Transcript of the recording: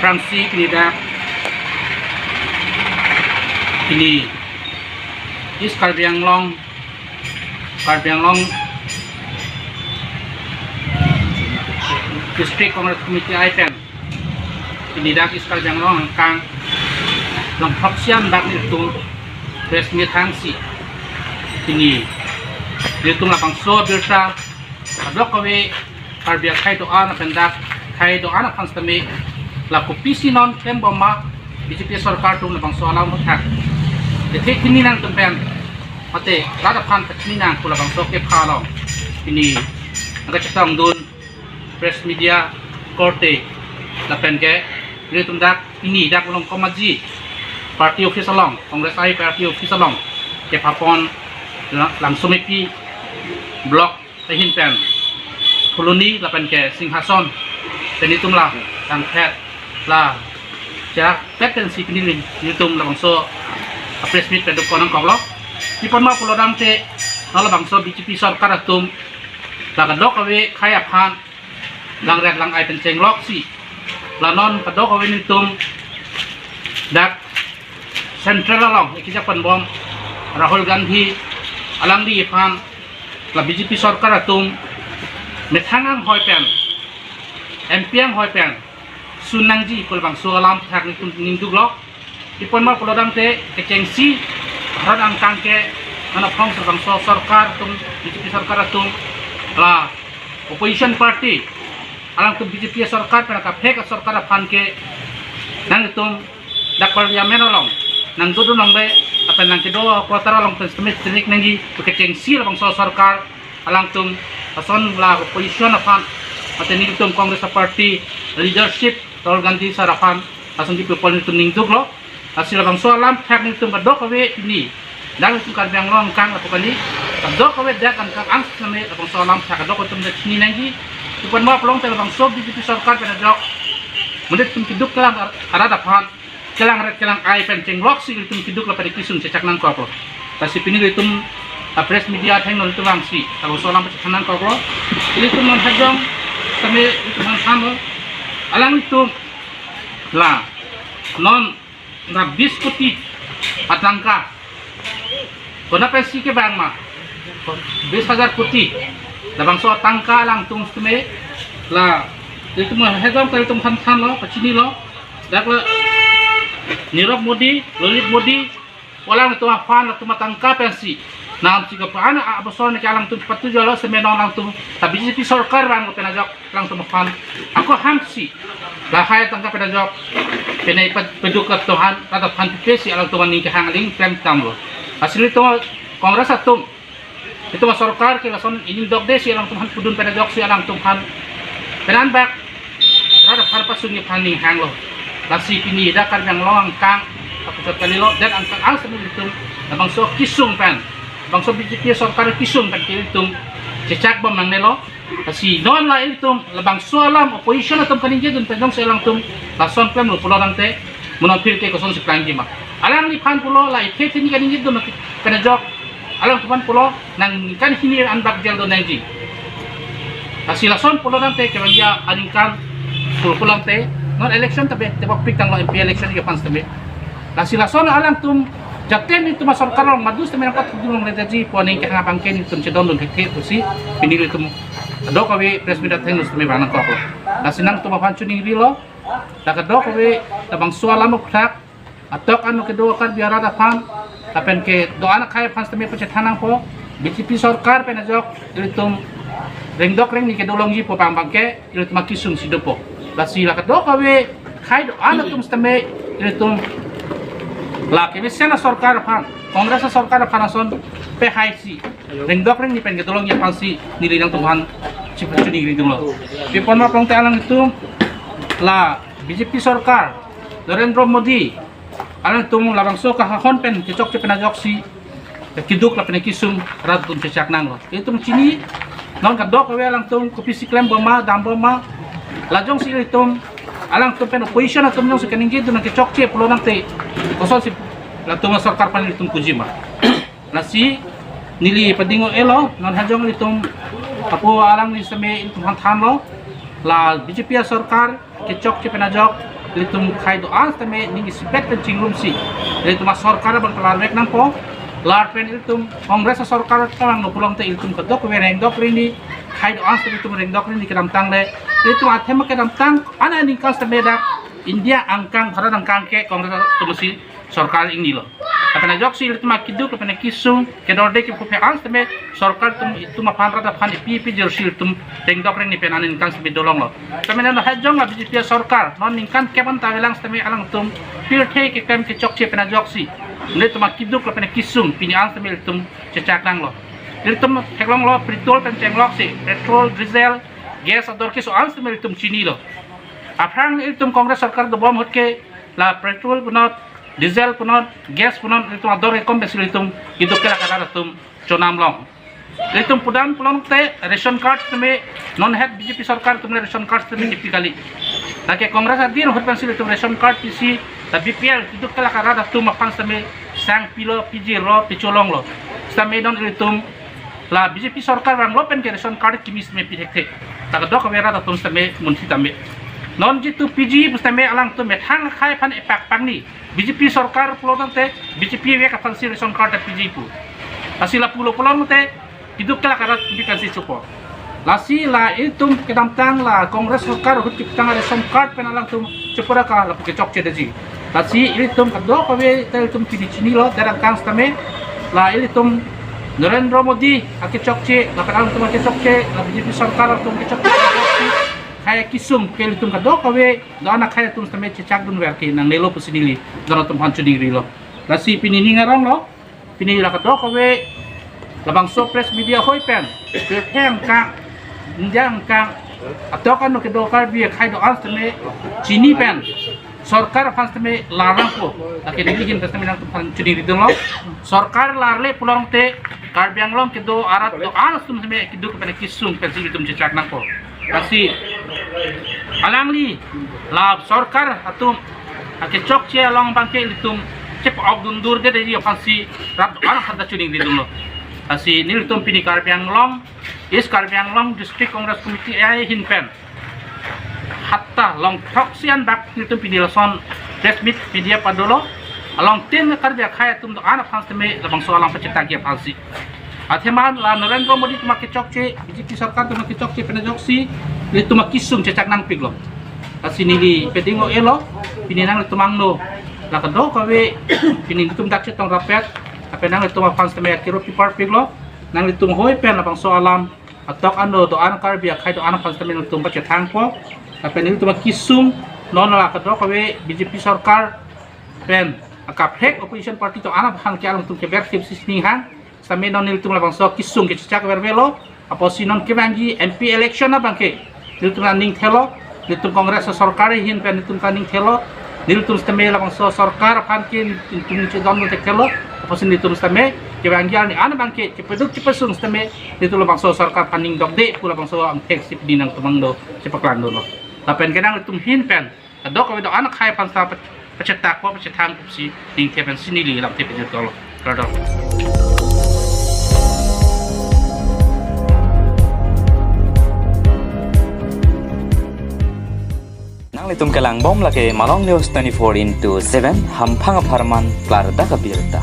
Frangsi pinida ini is Karbi Anglong District Congress Committee item pinida is Karbi Anglong kang long proxian dak itu resmi Frangsi ini itu lapang so birsa adok kawe Karbi khai doa na pendak khai doa na panstami la kopisi non kem bomma BJP sarkar tum lapang so alam thak de kini nang tempen mate rada phan kini nang kula bang so ke phalong ini aga chatang dun press media korte la pen ke ni tum dak ini dak long komaji party office along congress ai party office along ke phapon lang sumipi blok tahin pen koloni la pen ke singhason tenitum la tang phet la jak petensi pinilin nitum la bangso press meet pedok konang koblok ipon ma pulo dam te la bangso BJP sarkar atum la kadok awe khaya phan lang red lang ai pen cheng lok si la non kadok awe nitum dak central along ikija pan bom Rahul Gandhi alang di phan la BJP sarkar atum methangang hoi pen MPM hoi pen sunangji kul bang so alam thak ning duk lok ipon ma polodam te kecengsi haran angkang ke ana phong bang so sarkar tum BJP sarkar tum la opposition party alang tum BJP sarkar pen ka phek sarkar phan ke nang tum dak parliamen along nang dudu nang be apen nang kedo kotara long testimit trik nangi kecengsi bang so sarkar alang tum ason la opposition phan ateni tum congress party leadership Rahul Gandhi sarapan asang di people itu ning duk lo hasil bang so alam thak ni tum kadok awe ini dang tum kan bang long kang apa kali kadok awe dak kan kang ang name bang so alam thak kadok tum de chini nangi tupan ma pelong te bang so BJP sarkar pen jok menit tum kiduk kelang arada phan kelang ai pen ceng lok si tum kiduk la pada kisung cecak nang ko lo kasi pini tum press media thang non tum bang si bang so alam cecak nang ko lo ini tum non hajong kami itu han alang itu la non na 20 koti atangka kona pensi ke bang ma 20,000 koti la bang so atangka lang tung tume la itu mah hedam kali tum han lo pachini lo dak la Nirav Modi Lolit Modi walang itu afan tu matangka pensi nam siga paana abasor ni kalang tum patu jalo semenong lang tum ta BJP sarkar bang penajok lang tum fan ako hamsi la hay tangka penajok penai peduk Tuhan kata fan pesi alang tum ning hangling klem tamlo hasil itu kongres atum itu sarkar ke lason ini dok desi alang tum han pudun penajok si alang tum han penan bak rada fan pasungi paning hanglo lasi pini da kan yang long kang aku kali lo dan angkang ang semua itu bang so kisung pen bangsa BJP sarkar kisung kan kilitung cecak bom nang nelo kasi non la ilitung labang soalam opposition atom kaninje dun pendong selang tum lason pem lo pulo nangte monopil ke koson seplangi ma alang ni pan pulo la ite ni kaninje dun kana jok alang tupan pulo nang kan hinir anbak jel don nangji kasi lason pulo nangte ke bangya aningkan pulo nangte non election tabe tebak pik tang lo MP election ke pans tabe kasi lason alang tum jaten itu masuk karong madus temen apa tulung letaji poning ke ngapang ken itu cedon don keke tusi pinili itu do kawe press media tenus teme banang ko nasinang tu mapan cuning rilo tak do kawe tabang sualam ukrak atok anu kedua kan biara da pan tapen ke do anak kaya pan teme pecethanang po BJP sarkar penajok ilitum rengdok reng ni ke dolong ji po pambang ke ilitum makisung sidopo lasi la do kawe kai do anak tum teme ilitum la ke bisena sarkar phan kongres sarkar phanason PHC rengdok reng ni pen getolong ya pansi nilinang tuhan cipu ni gitu lo pipon ma prong alang itu la BJP sarkar Narendra Modi alang tum labang so ka hon pen cocok ci penajok si kiduk la pen kisung rat tum cecak nang lo itu cini non kadok we alang tum kopi siklem boma dam boma lajong si itum alang tum pen opposition atum nyong sekening gitu nang cocok ci pulo nang te kosong si latung sarkar pan itum kujima nasi nili padingo elo non hajong itum apo alang ni same itum han lo la BJP sarkar kecok ci penajok ilitum khai do ans tame ningi sipet pen cingrum si ilitum sarkar bang kelar wek nang po lar pen ilitum kongres sarkar tamang no pulang te ilitum kedok we reng dok rini khai do ans ilitum reng dok rini kedam tang le ilitum athema kedam tang ana ning kas tame dak India angkang Bharat angkang ke kongres tumusi sarkar ini lo apana jok si ilitum akiduk apana kisung kedorde ke pupe ans tame sarkar tum pan rada pan pi jer sil tum reng dok rini pen anin kan sebi dolong lo tame na hajong la BJP sarkar non ningkan keban tawelang tame alang tum pir the ke kem ke chok che pena jok si ne tum akiduk apana kisung pini ans tame tum cecak nang lo ilitum heklong lo petrol pen cenglok si petrol diesel gas ador ke so ans tame tum chini lo Aprang ilitum kongres sarkar do bom hotke la petrol punot diesel punot gas punot ilitum ador ke kom besil ilitum iduk ke la tum chonam long ilitum pudan pulong te ration card teme non head BJP sarkar tum ration card teme typically lake kongres adin hot pensil ilitum ration card PC ta BPL iduk ke la tum mapan teme sang pilo PJ ro picholong lo tame non ilitum la BJP sarkar rang lopen ke ration card kimis me pithek ta dok wera tum tame munti tame non jitu PG mustame alang tu methang khai pan epak pangni BJP sarkar pulau te BJP we ka fansi ration card PG pu asila pulau te hidup kala karat dikasih support lasi la itum kedam tang la kongres sarkar hut tang ration card pen alang tu cepura ka la ke chok chedaji lasi itum kadok we tel tum pini chini lo darang kang stame la itum Narendra Modi ake chok che la kadang tum ake chok che la BJP sarkar tum ke chok kaya kisung ke ilitum kadok kawe do anak kaya tum stame cecak dun werke nang nelo pusinili do tum hancu diri lo nasi pinini ngarong lo pinini la kadok kawe labang so press media hoi pen peng ka njang ka atok anu ke do kar bi khai do ans stame chini pen sarkar fans stame larang ko lake digin stame nang tum hancu diri dun lo sarkar larle pulong te kar biang long ke do arat do ans tum stame kiduk pen kisung pen ilitum cecak nang ko kasi alangli la sarkar atum ake chok che long bangke litum cep abdundur de dia fansi rap an hada chuning di dum lo asi nil tum pini karbiang long is karbiang long district congress committee ai hinpen hatta long proxian bak nil tum pini lason press meet media padolo along tin karbia khaya tum do an fansi me labang so alang pecita ge fansi Atheman la Narendra Modi tuma ke chok che BJP sarkar tuma ke chok che pena joksi le tuma kisung cecak nang piglo asini di pedingo elo pininang tumang no la kado kawe pinin tum dak tong rapet apenang tuma fans teme kiro pipar piglo nang tum hoi pen lapang so alam atok ando do an kar bia khai do an fans teme tum pa cetang po apening tuma kisung non la kado kawe BJP sarkar pen akap hek opposition party to ana hang ke alam tum ke versi sisning hang same non nil tum labang so kisung ke cecak vervelo apo sinon ke bangi MP election na bangke nil tum ning thelo nil tum kongres sarkar hin pen tum kaning thelo nil tum stame labang so sarkar phankin tum che don te thelo apo sin nil tum stame ke bangi ani an bangke ke peduk che pesung stame nil tum labang so sarkar paning dok de pula bang so ang tek sip dinang tumang do cepak lando no tapen kenang tum hin pen adok we do anak khai pan sa pacetak ko pacetang si ning ke pen sinili lam te pe tolo kado Litum kelang bom lake Malong News 24/7 hampang aparman klar da kabirta.